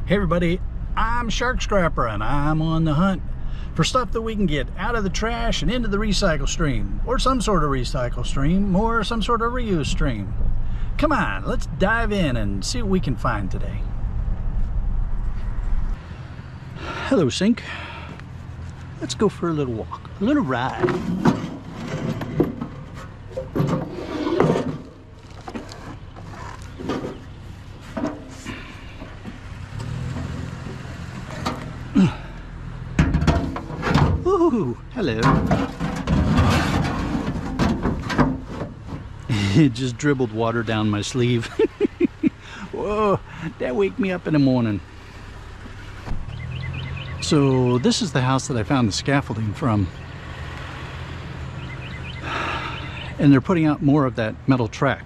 Hey everybody, I'm Shark Scrapper and I'm on the hunt for stuff that we can get out of the trash and into the recycle stream, or some sort of recycle stream, or some sort of reuse stream. Come on, let's dive in and see what we can find today. Hello, Sink. Let's go for a little walk, a little ride. Ooh, hello. It just dribbled water down my sleeve. Whoa, that wake me up in the morning. So this is the house that I found the scaffolding from. And they're putting out more of that metal track.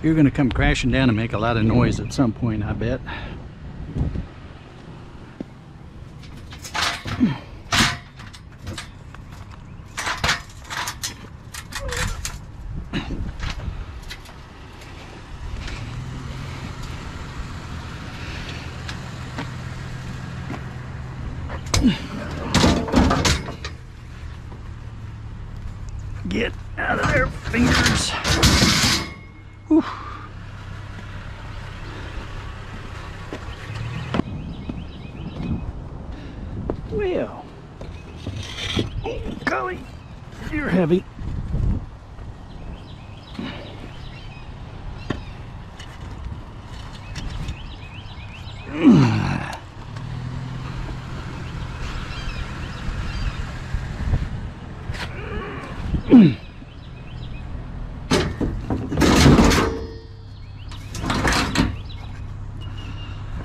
You're gonna come crashing down and make a lot of noise at some point, I bet. Get out of there, fingers. Whew. Well, oh golly, you're heavy.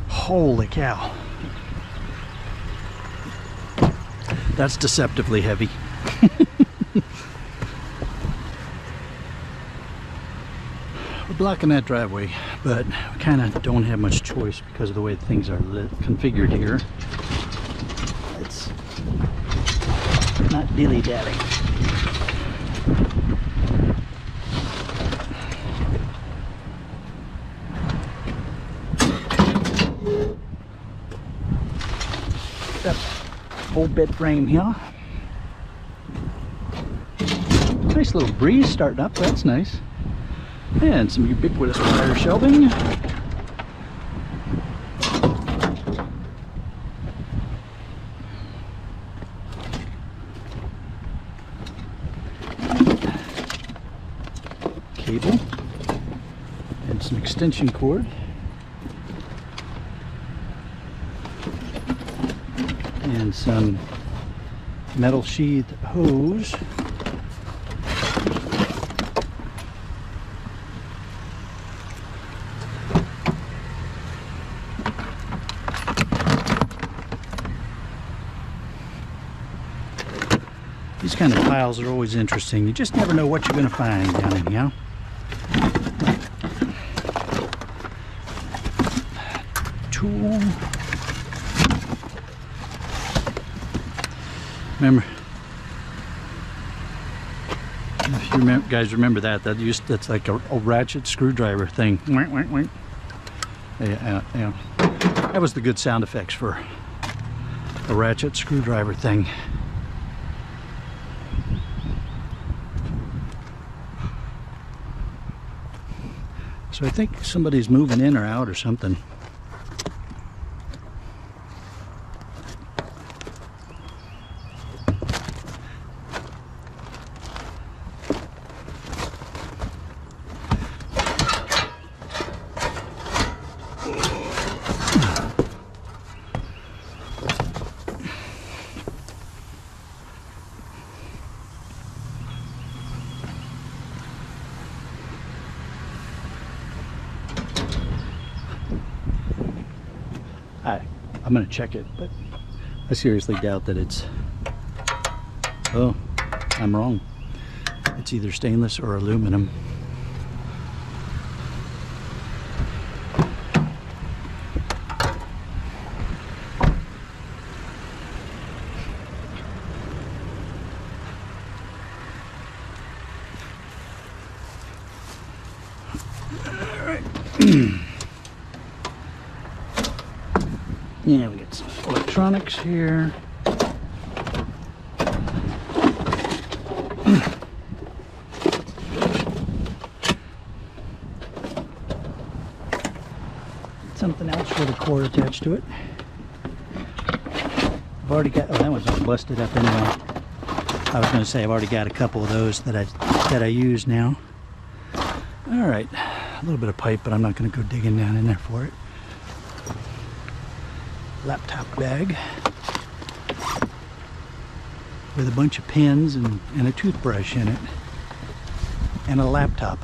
Holy cow. That's deceptively heavy. We're blocking that driveway, but we kind of don't have much choice because of the way things are configured here. It's not dilly-dally. Whole bed frame here. Nice little breeze starting up, that's nice. And some ubiquitous wire shelving. Cable. And some extension cord. And some metal sheathed hose. These kind of piles are always interesting. You just never know what you're going to find down in here. Tool. Remember, if you guys remember that's like a ratchet screwdriver thing. Yeah. That was the good sound effects for a ratchet screwdriver thing. So I think somebody's moving in or out or something. I'm gonna check it, but I seriously doubt that it's, oh, I'm wrong. It's either stainless or aluminum. Yeah, we got some electronics here. Something else with a cord attached to it. I've already got, oh, that one's all busted up anyway. I was going to say I've already got a couple of those that I use now. All right, a little bit of pipe, but I'm not going to go digging down in there for it. Laptop bag with a bunch of pens and a toothbrush in it, and a laptop.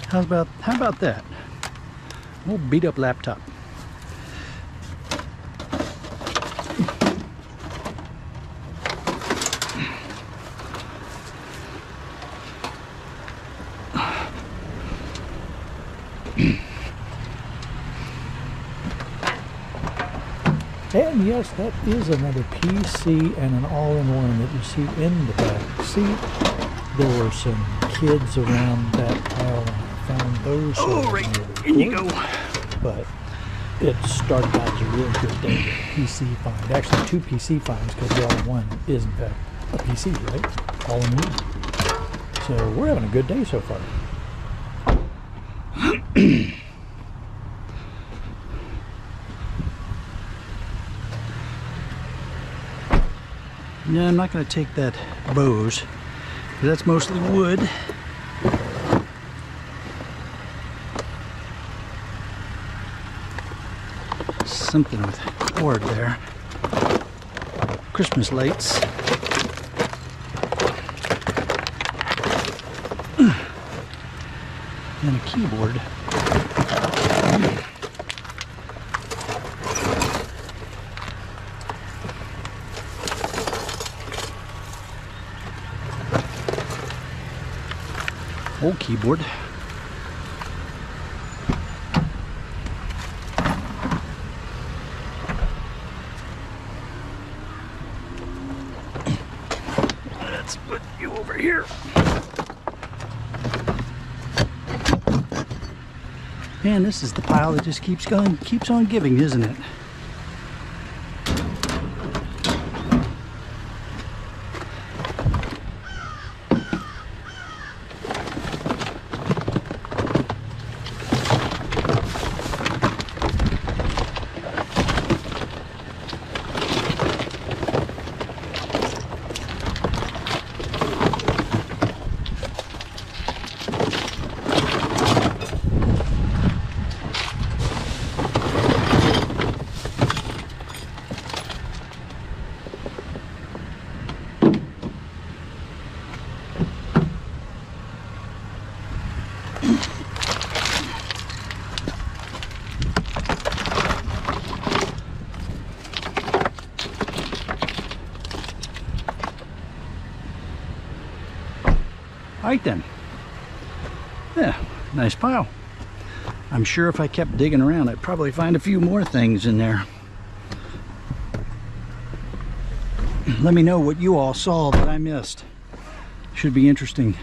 How about that? We'll beat up laptop. And yes, that is another PC and an all-in-one that you see in the back seat. There were some kids around that pile when I found those. Oh, right, in you go. But it started out as a really good day. PC find. Actually, two PC finds, because the all-in-one is in fact a PC, right? All in one. So we're having a good day so far. No, I'm not going to take that Bose, because that's mostly wood. Something with cord there. Christmas lights. And a keyboard. Old keyboard. Let's put you over here. Man, this is the pile that just keeps going, keeps on giving, isn't it? Alright then. Yeah, nice pile. I'm sure if I kept digging around, I'd probably find a few more things in there. Let me know what you all saw that I missed. Should be interesting.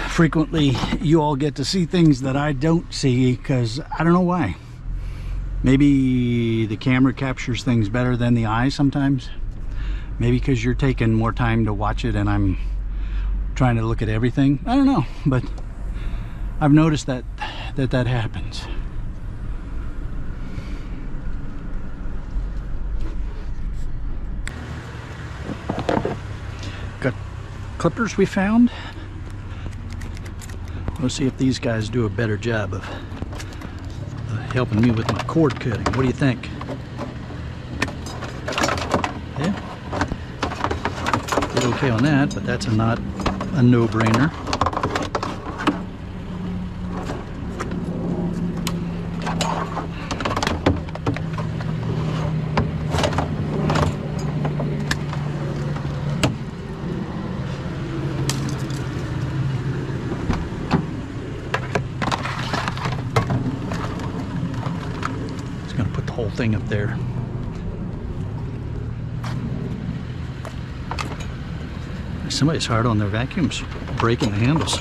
Frequently, you all get to see things that I don't see because I don't know why. Maybe the camera captures things better than the eye sometimes. Maybe because you're taking more time to watch it and I'm trying to look at everything. I don't know, but I've noticed that happens. Got clippers we found. Let's see if these guys do a better job of helping me with my cord cutting. What do you think? Yeah, did okay on that, but that's not a no-brainer. thing up there. Somebody's hard on their vacuums, breaking the handles.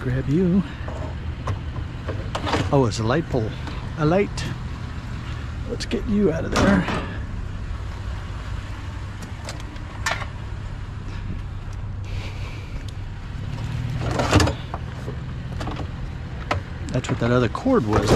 Grab you. Oh, it's a light pole. A light. Let's get you out of there. That's what that other cord was.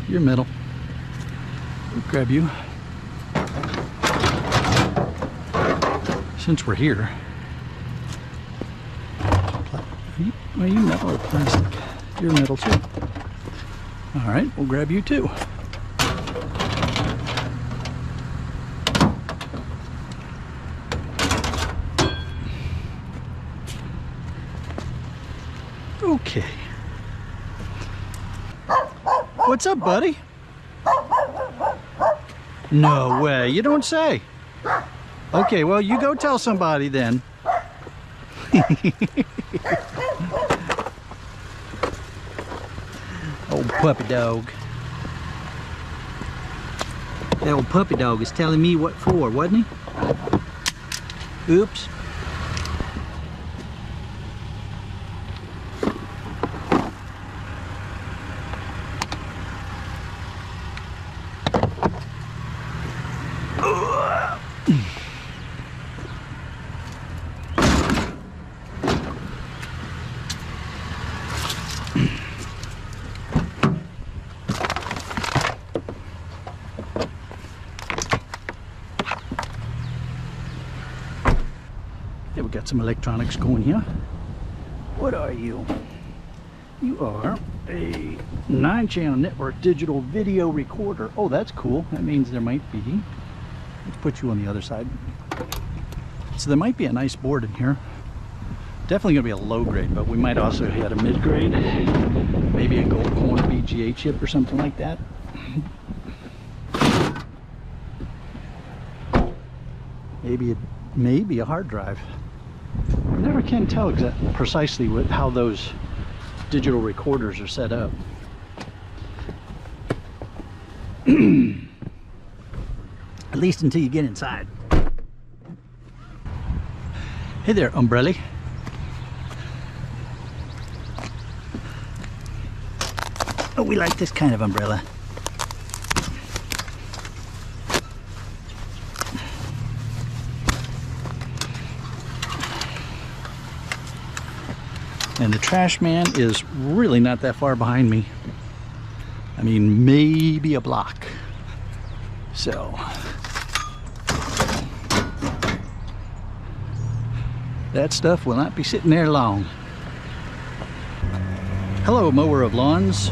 You're middle. We'll grab you. Since we're here, are you metal or plastic? You're metal too. All right, we'll grab you too. Okay. What's up, buddy? No way, you don't say. Okay, well, you go tell somebody then. Old puppy dog. That old puppy dog is telling me what for, wasn't he? Oops. Yeah, we got some electronics going here. What are you? You are a 9-channel network digital video recorder. Oh, that's cool. That means there might be. Let's put you on the other side. So there might be a nice board in here. Definitely gonna be a low grade, but we might also hit a mid grade. Maybe a gold corner VGA chip or something like that. Maybe a hard drive. I never can tell precisely how those digital recorders are set up. At least until you get inside. Hey there, umbrella. Oh, we like this kind of umbrella. And the trash man is really not that far behind me. I mean, maybe a block. So that stuff will not be sitting there long. Hello, mower of lawns.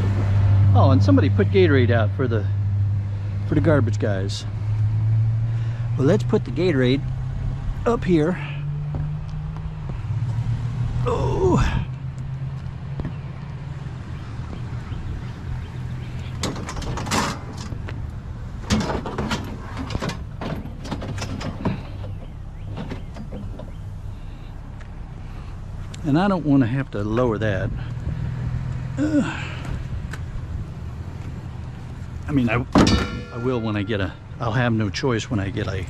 Oh, and somebody put Gatorade out for the garbage guys. Well, let's put the Gatorade up here. Oh. And I don't want to have to lower that. I mean, I will when I get I'll have no choice when I get a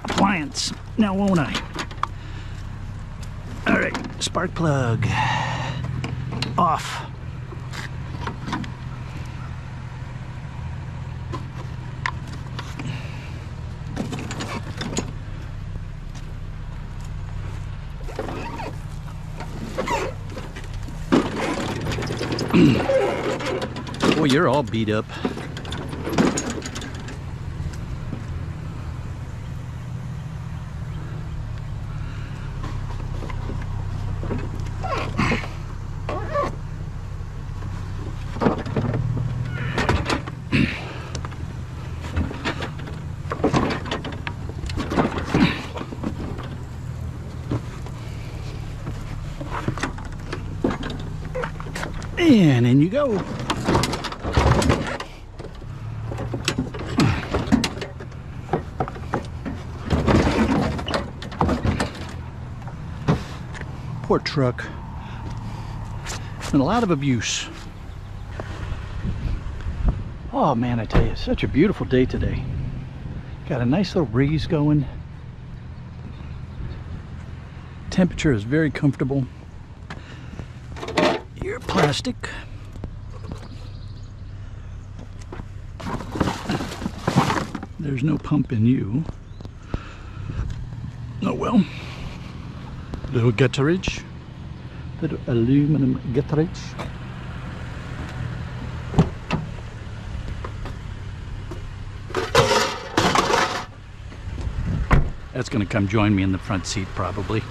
appliance. Now won't I? All right, spark plug off. Boy, you're all beat up. And in you go. Poor truck. And a lot of abuse. Oh man, I tell you, it's such a beautiful day today. Got a nice little breeze going. Temperature is very comfortable. You're plastic. There's no pump in you. Oh well. Little gutterage. Little aluminum gutterage. That's going to come join me in the front seat probably.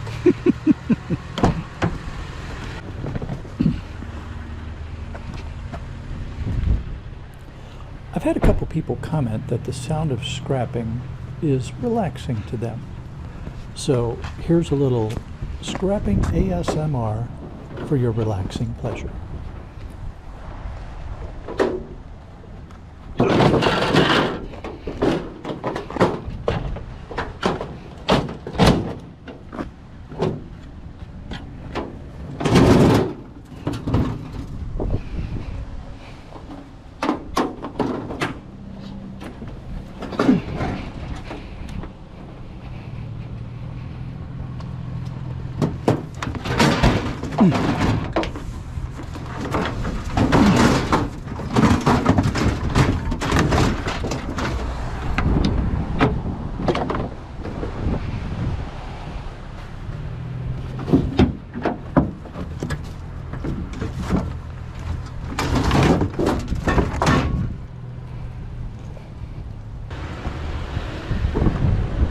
I've had a couple people comment that the sound of scrapping is relaxing to them. So here's a little scrapping ASMR for your relaxing pleasure.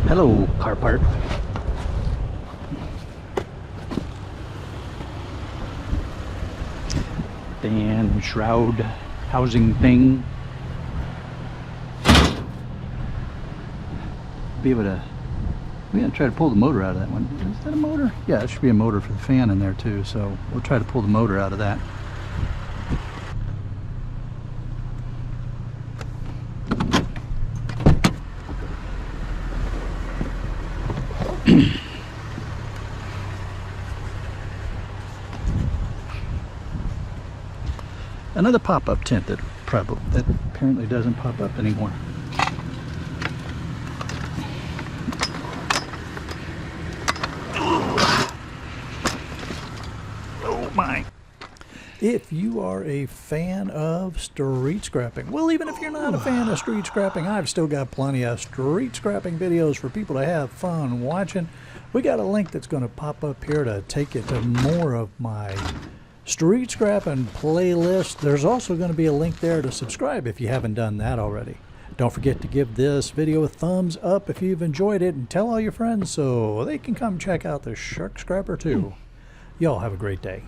Hello, car part. Fan, shroud, housing thing. Be able to, we're gonna try to pull the motor out of that one. Is that a motor? Yeah, it should be a motor for the fan in there too, so we'll try to pull the motor out of that. Another pop-up tent that apparently doesn't pop up anymore. Oh my. If you are a fan of street scrapping, well, even if you're not a fan of street scrapping, I've still got plenty of street scrapping videos for people to have fun watching. We got a link that's going to pop up here to take you to more of my street scrapping playlist. There's also going to be a link there to subscribe if you haven't done that already. Don't forget to give this video a thumbs up if you've enjoyed it, and tell all your friends so they can come check out the Shark Scrapper too. Y'all have a great day.